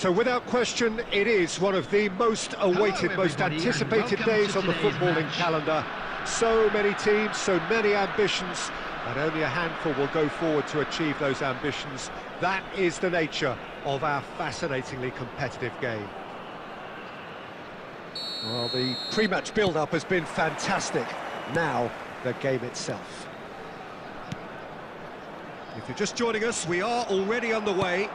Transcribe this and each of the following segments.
So without question, it is one of the most awaited, most anticipated days on the footballing calendar. So many teams, so many ambitions, and only a handful will go forward to achieve those ambitions. That is the nature of our fascinatingly competitive game. Well, the pre-match build-up has been fantastic. Now, the game itself. If you're just joining us, we are already underway.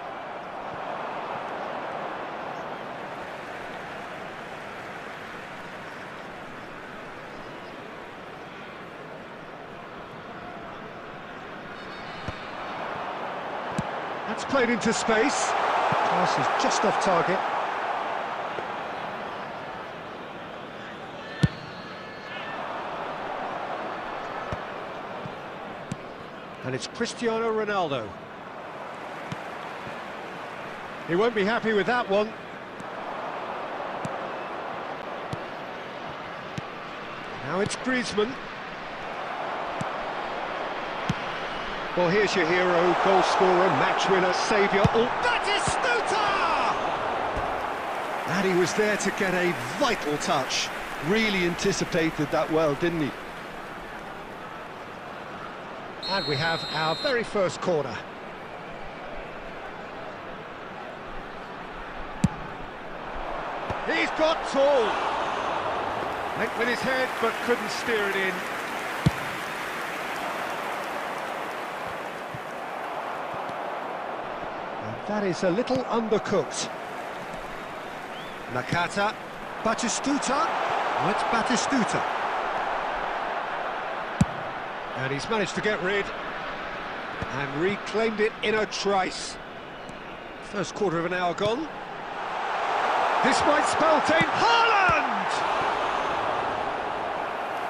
That's played into space. Pass is just off target. And it's Cristiano Ronaldo. He won't be happy with that one. Now it's Griezmann. Well, here's your hero, goal scorer, match winner, saviour. Oh, that is Stuta! And he was there to get a vital touch. Really anticipated that well, didn't he? And we have our very first corner. He's got tall. Went with his head, but couldn't steer it in. That is a little undercooked. Nakata. Batistuta. Oh, it's Batistuta. And he's managed to get rid. And reclaimed it in a trice. First quarter of an hour gone. This might spell time. Haaland!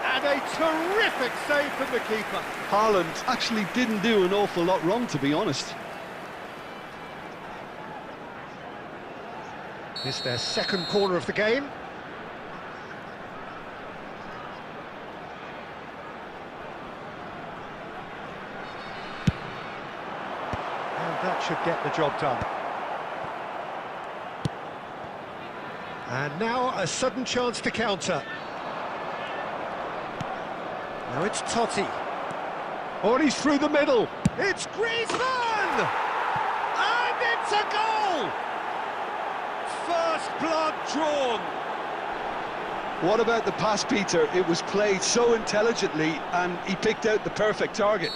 And a terrific save from the keeper. Haaland actually didn't do an awful lot wrong, to be honest. It's their second corner of the game. And that should get the job done. And now a sudden chance to counter. Now it's Totti. Oh, and he's through the middle. It's Griezmann! And it's a goal! First blood drawn. What about the pass, Peter? It was played so intelligently and he picked out the perfect target.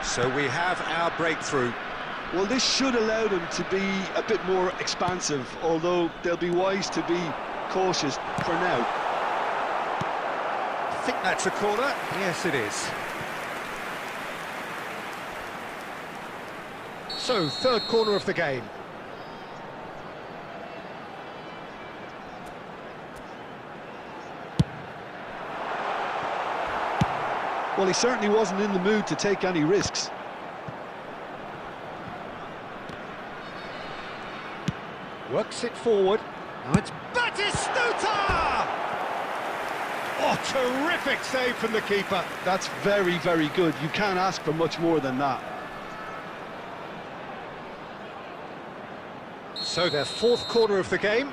So we have our breakthrough. Well, this should allow them to be a bit more expansive, although they'll be wise to be cautious for now. I think that's a corner. Yes, it is. So, third corner of the game. Well, he certainly wasn't in the mood to take any risks. Works it forward. Now it's Batistuta! Oh, terrific save from the keeper. That's very, very good. You can't ask for much more than that. So their fourth corner of the game.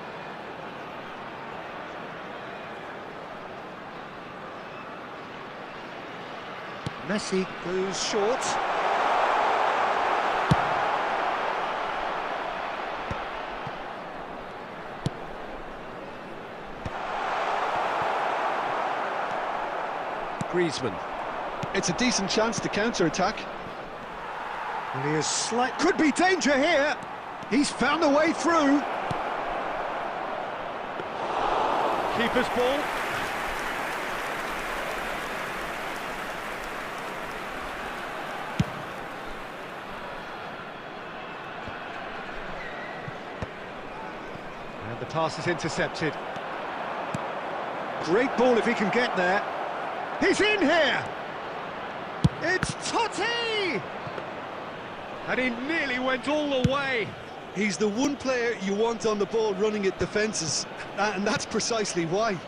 Messi goes short. Griezmann. It's a decent chance to counter-attack. And he is slight. Could be danger here. He's found a way through. Keeper's ball. And the pass is intercepted. Great ball if he can get there. He's in here! It's Totti! And he nearly went all the way. He's the one player you want on the ball running at defences, and that's precisely why.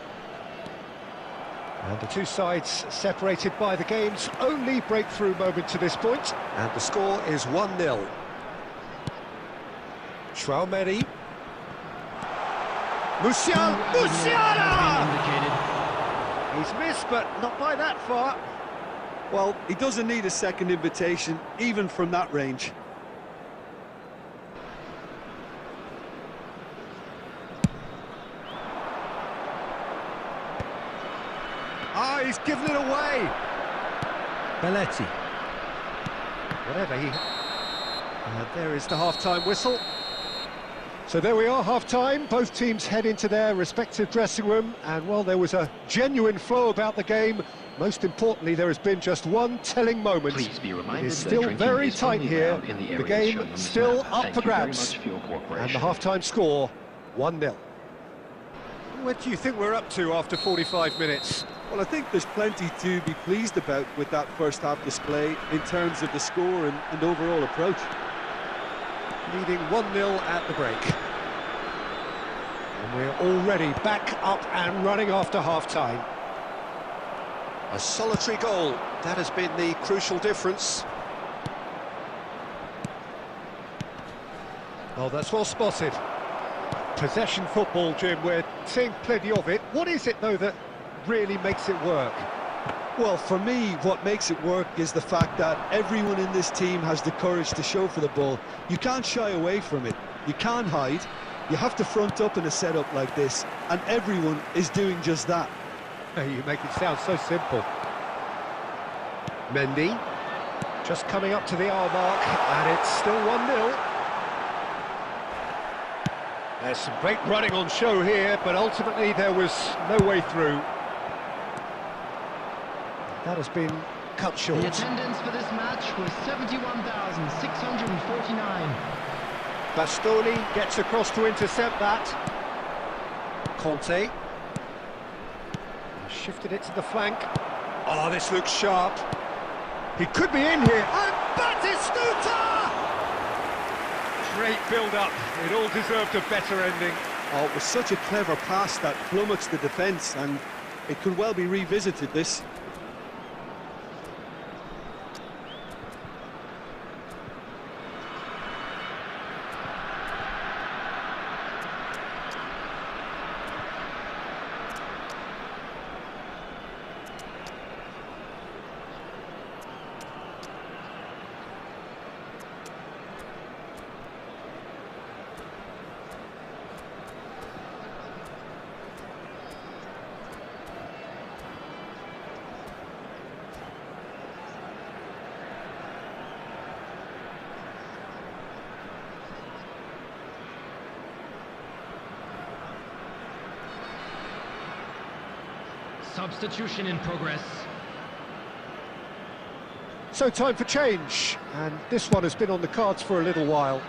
And the two sides separated by the game's only breakthrough moment to this point. And the score is 1-0. Traumeri. Musiala! He's missed, but not by that far. Well, he doesn't need a second invitation, even from that range. Ah, he's given it away. Belletti. Whatever he... And there is the half-time whistle. So there we are, half-time. Both teams head into their respective dressing room. And, well, there was a genuine flow about the game. Most importantly, there has been just one telling moment. Please be reminded it is still very tight here. The game still up for grabs. And the half-time score, 1-0. What do you think we're up to after 45 minutes? Well, I think there's plenty to be pleased about with that first-half display in terms of the score and overall approach. Leading 1-0 at the break. And we're already back up and running after half-time. A solitary goal, that has been the crucial difference. Oh, that's well spotted. Possession football, Jim, we're seeing plenty of it. What is it, though, that really makes it work? Well, for me, what makes it work is the fact that everyone in this team has the courage to show for the ball. You can't shy away from it. You can't hide. You have to front up in a setup like this, and everyone is doing just that. You make it sound so simple. Mendy. Just coming up to the hour mark, and it's still 1-0. There's some great running on show here, but ultimately there was no way through. That has been cut short. The attendance for this match was 71,649. Bastoni gets across to intercept that. Conte. Shifted it to the flank. Oh, this looks sharp. He could be in here. And Batistuta! Great build-up. It all deserved a better ending. Oh, it was such a clever pass that flummoxed the defence, and it could well be revisited, this. Substitution in progress. So time for change, and this one has been on the cards for a little while.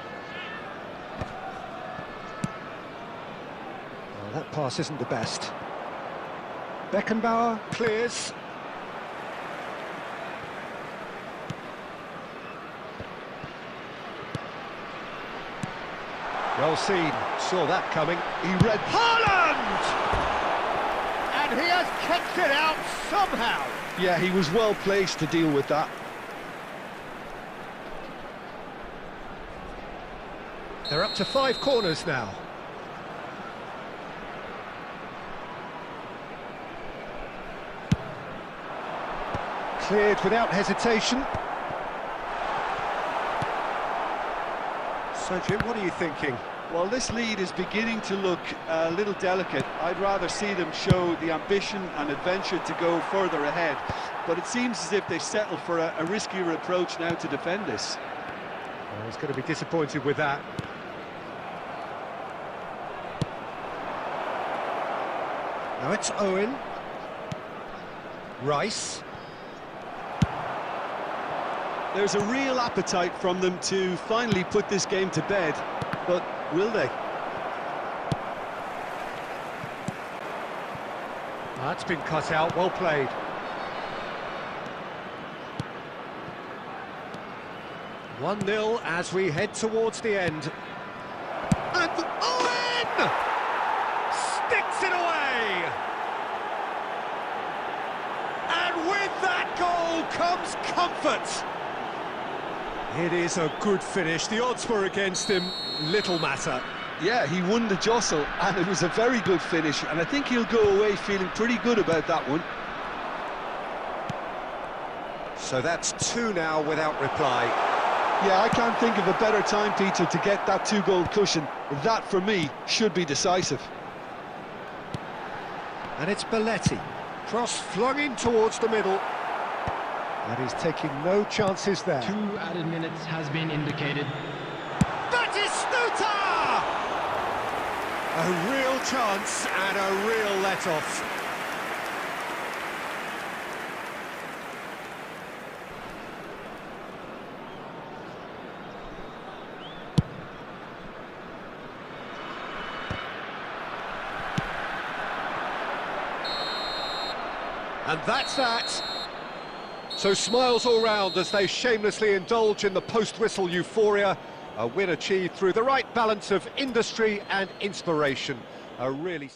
Well, that pass isn't the best. Beckenbauer clears. Well seen, saw that coming. He read Haaland! And he has kicked it out somehow. Yeah, he was well placed to deal with that. They're up to 5 corners now. Cleared without hesitation. So, Jim, what are you thinking? Well, this lead is beginning to look a little delicate. I'd rather see them show the ambition and adventure to go further ahead. But it seems as if they settle for a riskier approach now to defend this. Well, he's going to be disappointed with that. Now it's Owen. Rice. There's a real appetite from them to finally put this game to bed, but will they? That's been cut out, well played. One-0 as we head towards the end. And Owen! Sticks it away! And with that goal comes comfort! It is a good finish. The odds were against him, little matter. Yeah, he won the jostle, and it was a very good finish, and I think he'll go away feeling pretty good about that one. So that's 2 now without reply. Yeah, I can't think of a better time, Peter, to get that 2-goal cushion. That, for me, should be decisive. And it's Belletti. Cross flung in towards the middle. And he's taking no chances there. 2 added minutes has been indicated. Batistuta! A real chance and a real let-off. And that's that. So smiles all round as they shamelessly indulge in the post-whistle euphoria. A win achieved through the right balance of industry and inspiration. A really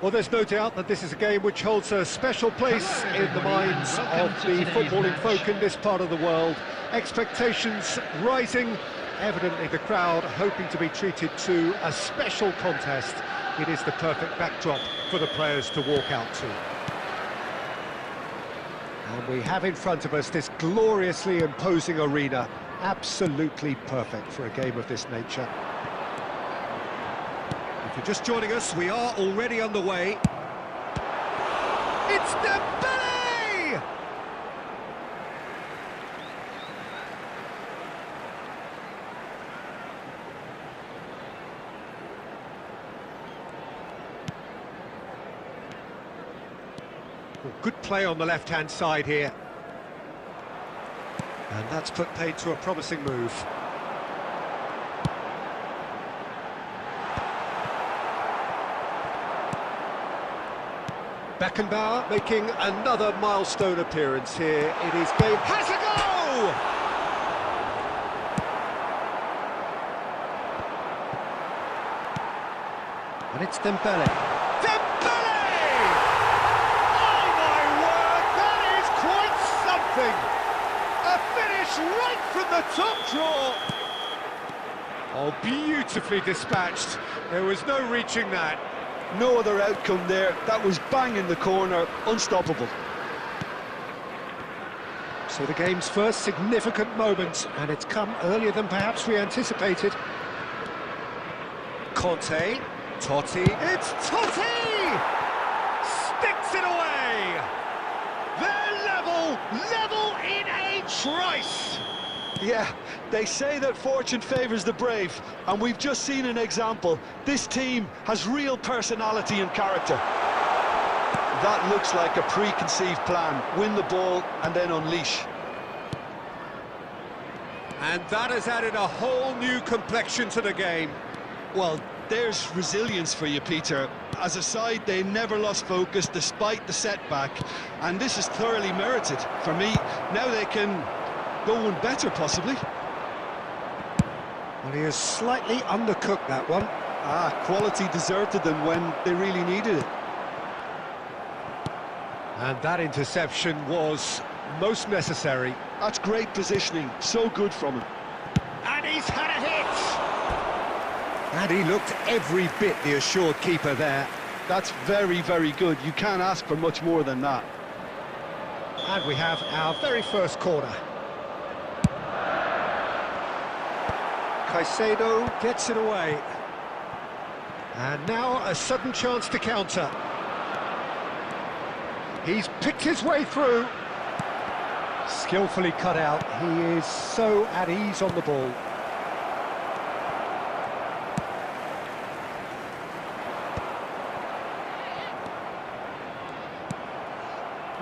Well, there's no doubt that this is a game which holds a special place in the minds of the footballing folk in this part of the world. Expectations rising, evidently the crowd hoping to be treated to a special contest. It is the perfect backdrop for the players to walk out to. And we have in front of us this gloriously imposing arena, absolutely perfect for a game of this nature. If you're just joining us, we are already underway. It's Dembele! Well, good play on the left-hand side here. And that's put paid to a promising move. Beckenbauer making another milestone appearance here in his game. Has a go! And it's Dembele. Dembele! Oh my word, that is quite something! A finish right from the top draw! Oh, beautifully dispatched. There was no reaching that. No other outcome there. That was bang in the corner, unstoppable. So the game's first significant moment, and it's come earlier than perhaps we anticipated. Conte, Totti, it's Totti! Sticks it away! They're level in a trice! Yeah, they say that fortune favours the brave, and we've just seen an example. This team has real personality and character. That looks like a preconceived plan. Win the ball and then unleash. And that has added a whole new complexion to the game. Well, there's resilience for you, Peter. As a side, they never lost focus despite the setback, and this is thoroughly merited. For me, now they can go one better, possibly. Well, he has slightly undercooked that one. Quality deserted them when they really needed it. And that interception was most necessary. That's great positioning, so good from him. And he's had a hit! And he looked every bit the assured keeper there. That's very, very good. You can't ask for much more than that. And we have our very first corner. Caicedo gets it away. And now a sudden chance to counter. He's picked his way through. Skillfully cut out. He is so at ease on the ball.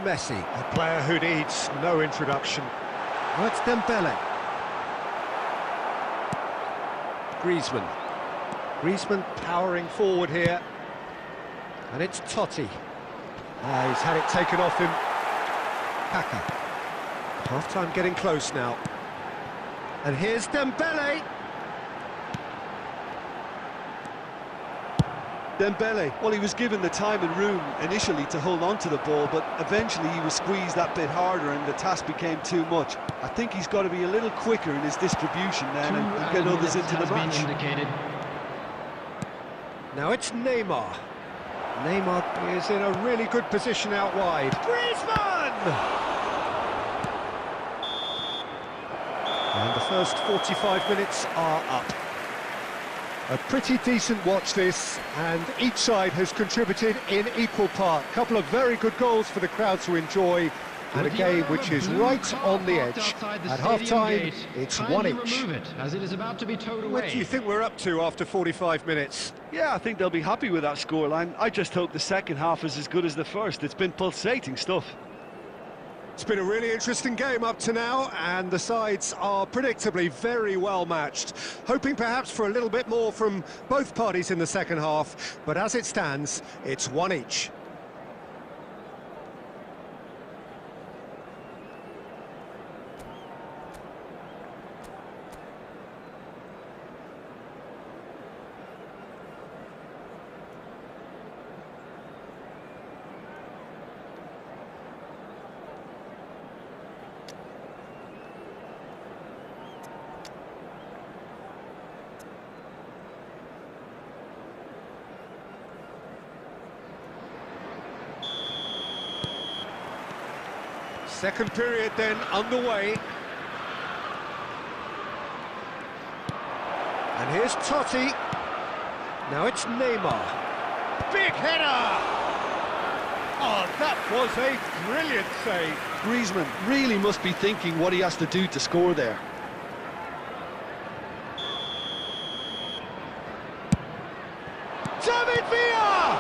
Messi, a player who needs no introduction. Well, it's Dembele. Griezmann powering forward here. And it's Totti. He's had it taken off him. Packer. Half-time getting close now. And here's Dembele. Dembele, well, he was given the time and room initially to hold on to the ball, but eventually he was squeezed that bit harder and the task became too much. I think he's got to be a little quicker in his distribution then and get others into the match. Now it's Neymar. Neymar is in a really good position out wide. Griezmann! And the first 45 minutes are up. A pretty decent watch this, and each side has contributed in equal part. A couple of very good goals for the crowd to enjoy, and a game which is right on the edge. At half-time, it's 1 each. What do you think we're up to after 45 minutes? Yeah, I think they'll be happy with that scoreline. I just hope the second half is as good as the first. It's been pulsating stuff. It's been a really interesting game up to now, and the sides are predictably very well matched. Hoping perhaps for a little bit more from both parties in the second half, but as it stands, it's 1 each. Second period then underway. And here's Totti. Now it's Neymar. Big header! Oh, that was a brilliant save. Griezmann really must be thinking what he has to do to score there. David Villa!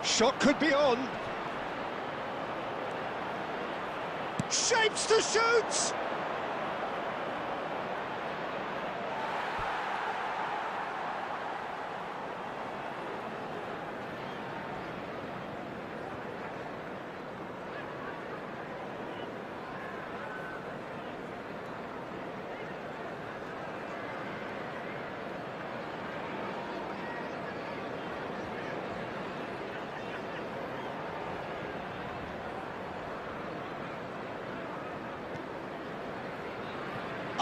Shot could be on. Shapes to shoot!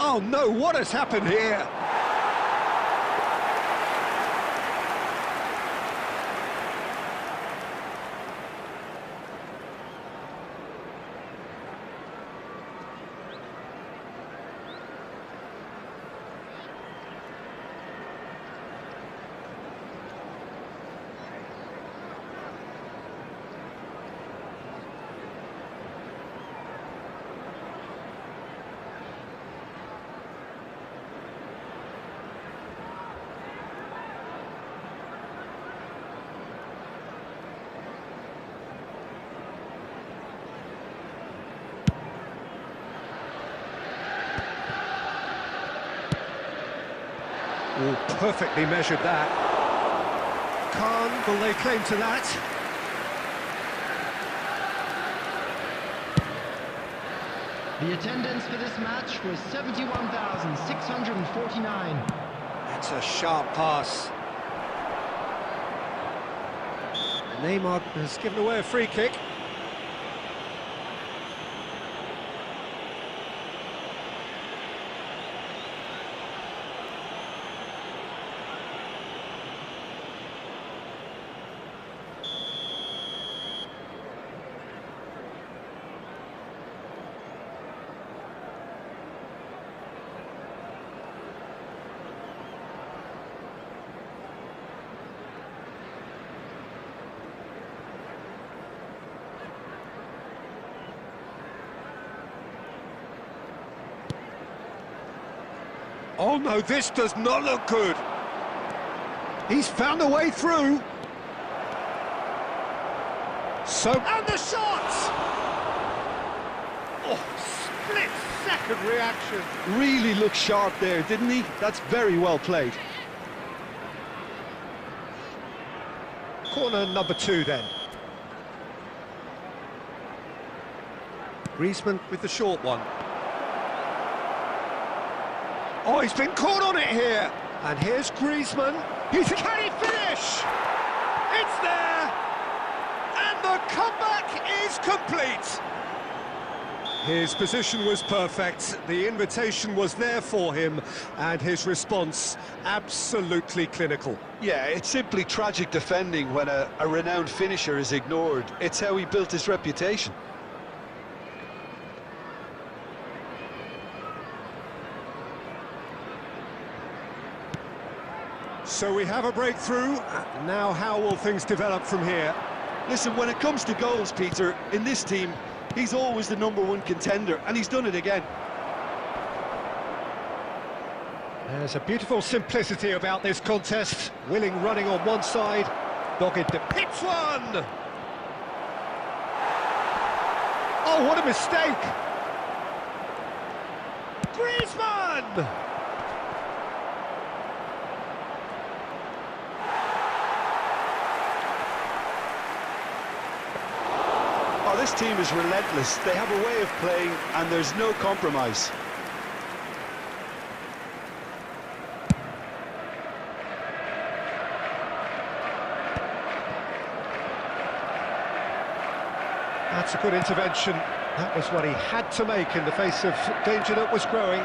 Oh no, what has happened here? Oh, perfectly measured that. Can't will lay claim to that. The attendance for this match was 71,649. That's a sharp pass. Neymar has given away a free kick. Oh no, this does not look good. He's found a way through. And the shot! Oh, split-second reaction. Really looked sharp there, didn't he? That's very well played. Corner number 2 then. Griezmann with the short one. Oh, he's been caught on it here. And here's Griezmann. Can he finish? It's there. And the comeback is complete. His position was perfect. The invitation was there for him. And his response, absolutely clinical. Yeah, it's simply tragic defending when a renowned finisher is ignored. It's how he built his reputation. So we have a breakthrough. Now how will things develop from here? Listen, when it comes to goals, Peter, in this team, he's always the #1 contender, and he's done it again. There's a beautiful simplicity about this contest. Willing running on one side, dogged hits one! Oh, what a mistake! Griezmann! Oh, this team is relentless. They have a way of playing, and there's no compromise. That's a good intervention. That was what he had to make in the face of danger that was growing.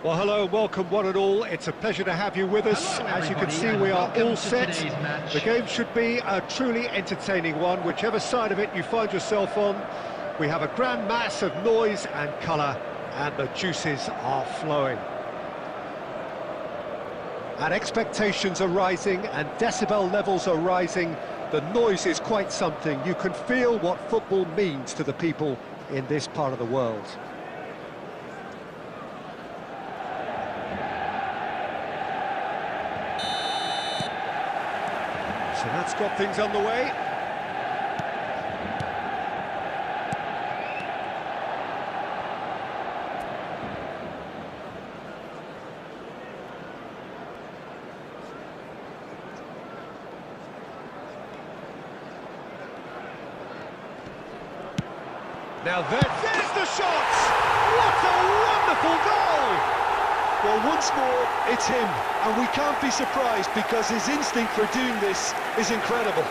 Well, hello and welcome one and all. It's a pleasure to have you with us. Hello, as you can see, everybody, we are and welcome all to set. today's match. The game should be a truly entertaining one, whichever side of it you find yourself on. We have a grand mass of noise and colour, and the juices are flowing. And expectations are rising, and decibel levels are rising. The noise is quite something. You can feel what football means to the people in this part of the world. So that's got things underway. Now there's the shot! What a wonderful goal! Well, once more, it's him, and we can't be surprised because his instinct for doing this is incredible.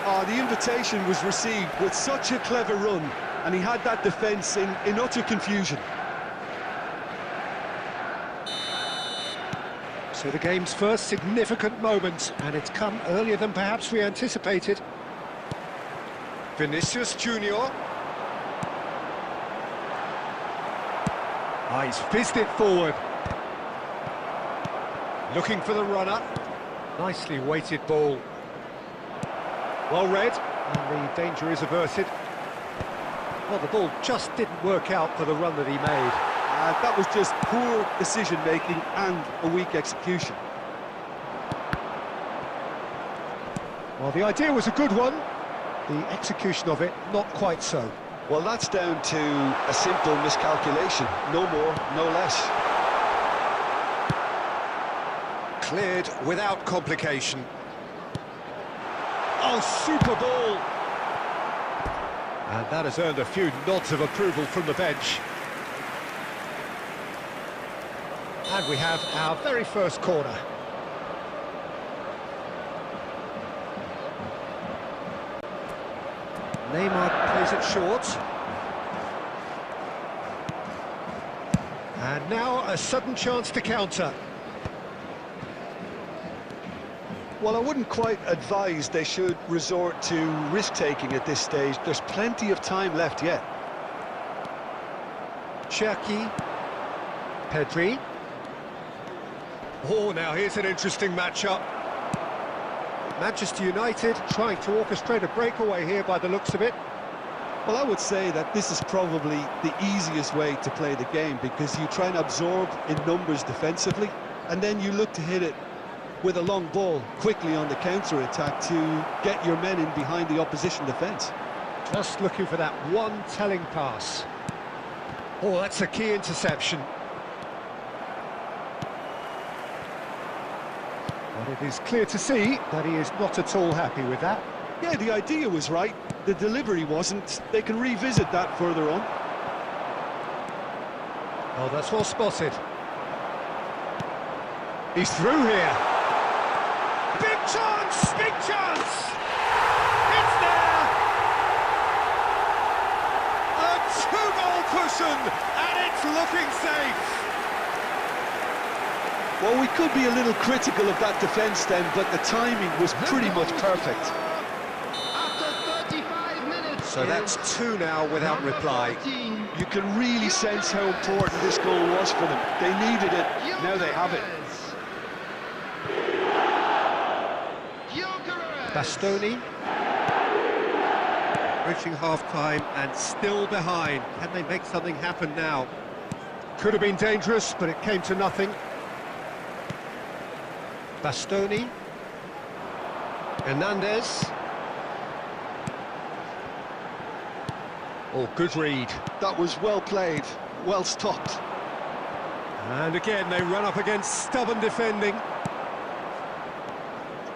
Oh, the invitation was received with such a clever run, and he had that defence in utter confusion. So the game's first significant moment, and it's come earlier than perhaps we anticipated. Vinicius Junior. Ah, he's fizzed it forward. Looking for the runner. Nicely weighted ball. Well read, and the danger is averted. Well, the ball just didn't work out for the run that he made. That was just poor decision-making and a weak execution. Well, the idea was a good one. The execution of it, not quite so. Well, that's down to a simple miscalculation. No more, no less. Cleared without complication. Oh, super ball! And that has earned a few nods of approval from the bench. And we have our very first corner. Neymar plays it short. And now a sudden chance to counter. Well, I wouldn't quite advise they should resort to risk-taking at this stage. There's plenty of time left yet. Cherki. Pedri. Oh, now here's an interesting matchup. Manchester United trying to orchestrate a breakaway here by the looks of it. Well, I would say that this is probably the easiest way to play the game, because you try and absorb in numbers defensively, and then you look to hit it with a long ball quickly on the counter-attack to get your men in behind the opposition defence. Just looking for that one telling pass. Oh, that's a key interception. But it is clear to see that he is not at all happy with that. Yeah, the idea was right, the delivery wasn't. They can revisit that further on. Oh, that's well spotted. He's through here. Big chance! Big chance! It's there! A two-goal cushion, and it's looking safe. Well, we could be a little critical of that defence then, but the timing was pretty much perfect. After 35 minutes. So that's two now without reply. 13. You can really sense how important this goal was for them. They needed it, now they have it. Bastoni. Reaching half-time and still behind. Can they make something happen now? Could have been dangerous, but it came to nothing. Bastoni. Hernandez. Oh, good read. That was well played, well stopped. And again, they run up against stubborn defending.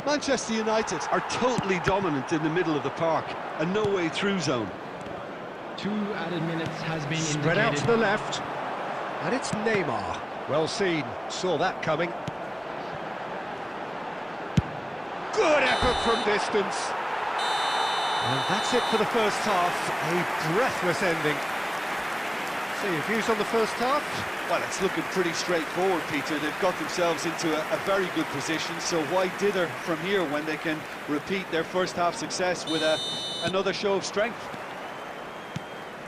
Manchester United are totally dominant in the middle of the park, a no-way through zone. 2 added minutes has been Spread out to indicated. the left. And it's Neymar. Well seen, saw that coming. Good effort from distance. And that's it for the first half. A breathless ending. So your views on the first half? Well, it's looking pretty straightforward, Peter. They've got themselves into a very good position, so why dither from here when they can repeat their first half success with another show of strength?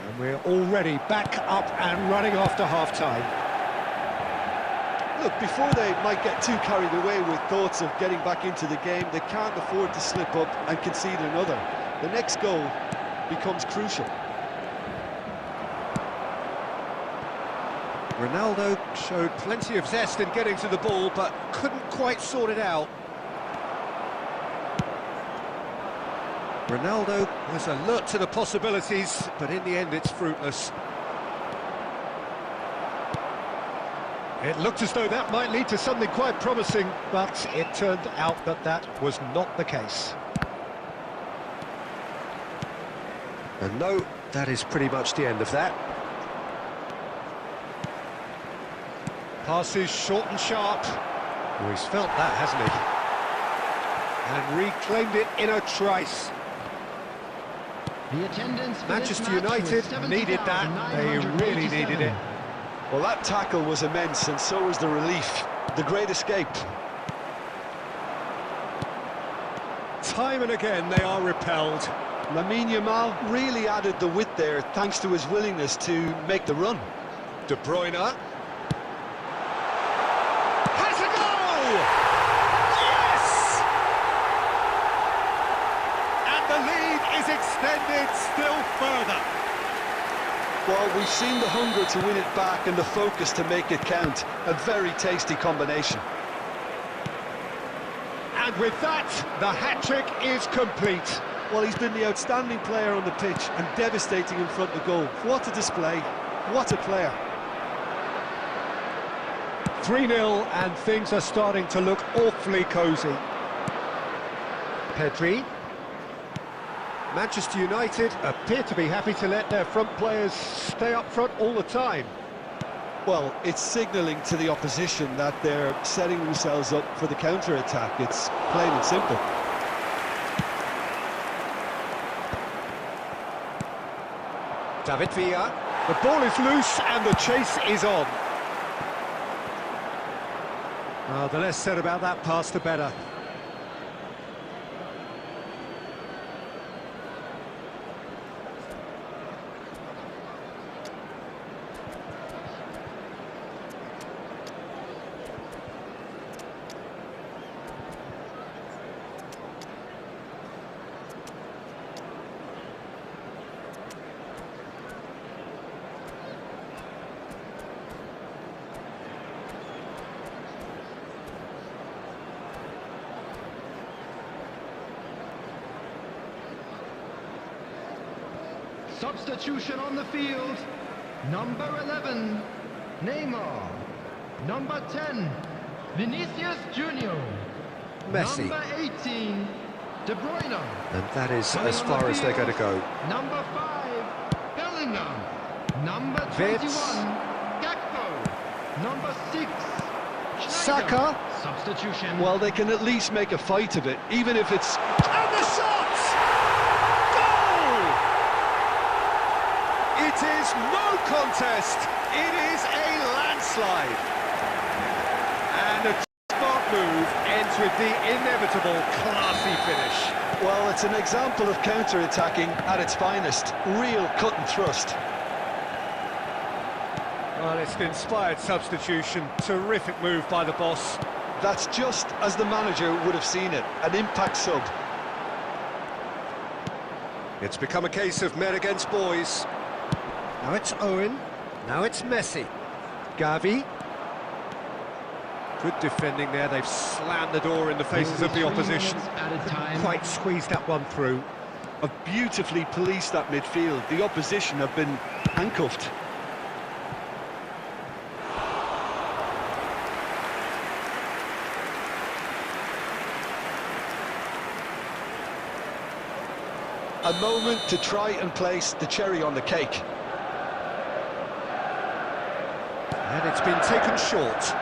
And we're already back up and running after half-time. Look, before they might get too carried away with thoughts of getting back into the game, they can't afford to slip up and concede another. The next goal becomes crucial. Ronaldo showed plenty of zest in getting to the ball, but couldn't quite sort it out. Ronaldo was alert to the possibilities, but in the end it's fruitless. It looked as though that might lead to something quite promising, but it turned out that that was not the case. And no, that is pretty much the end of that. Passes short and sharp. Oh, he's felt that, hasn't he? And reclaimed it in a trice. The attendance for Manchester this match United was needed that. They really needed it. Well, that tackle was immense, and so was the relief. The great escape. Time and again they are repelled. Lamine Yamal really added the width there thanks to his willingness to make the run. De Bruyne. Has a goal! Yes! And the lead is extended still further. Well, we've seen the hunger to win it back and the focus to make it count. A very tasty combination. And with that, the hat-trick is complete. Well, he's been the outstanding player on the pitch and devastating in front of goal. What a display, what a player. 3-0 and things are starting to look awfully cosy. Pedri. Manchester United appear to be happy to let their front players stay up front all the time. Well, it's signalling to the opposition that they're setting themselves up for the counter-attack. It's plain and simple. David Villa. The ball is loose and the chase is on. Oh, the less said about that pass, the better. Substitution on the field. Number 11, Neymar. Number 10, Vinicius Junior. Messi. Number 18, De Bruyne. And that is Coming as on far the as they're going to field, go. Number 5, Bellingham. Number 21, Wirtz. Gakpo. Number 6, Schneider. Saka. Substitution. Well, they can at least make a fight of it, even if it's... And the shot! Goal! It is no contest. It is a landslide. And a smart move ends with the inevitable classy finish. Well, it's an example of counter-attacking at its finest. Real cut and thrust. Well, it's an inspired substitution. Terrific move by the boss. That's just as the manager would have seen it. An impact sub. It's become a case of men against boys. Now it's Owen. Now it's Messi. Gavi. Good defending there. They've slammed the door in the faces of the opposition. Couldn't quite squeezed that one through. Have beautifully policed that midfield. The opposition have been handcuffed. A moment to try and place the cherry on the cake. And it's been taken short.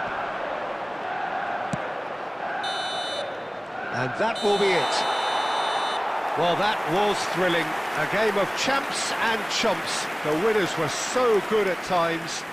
And that will be it. Well, that was thrilling. A game of champs and chumps. The winners were so good at times.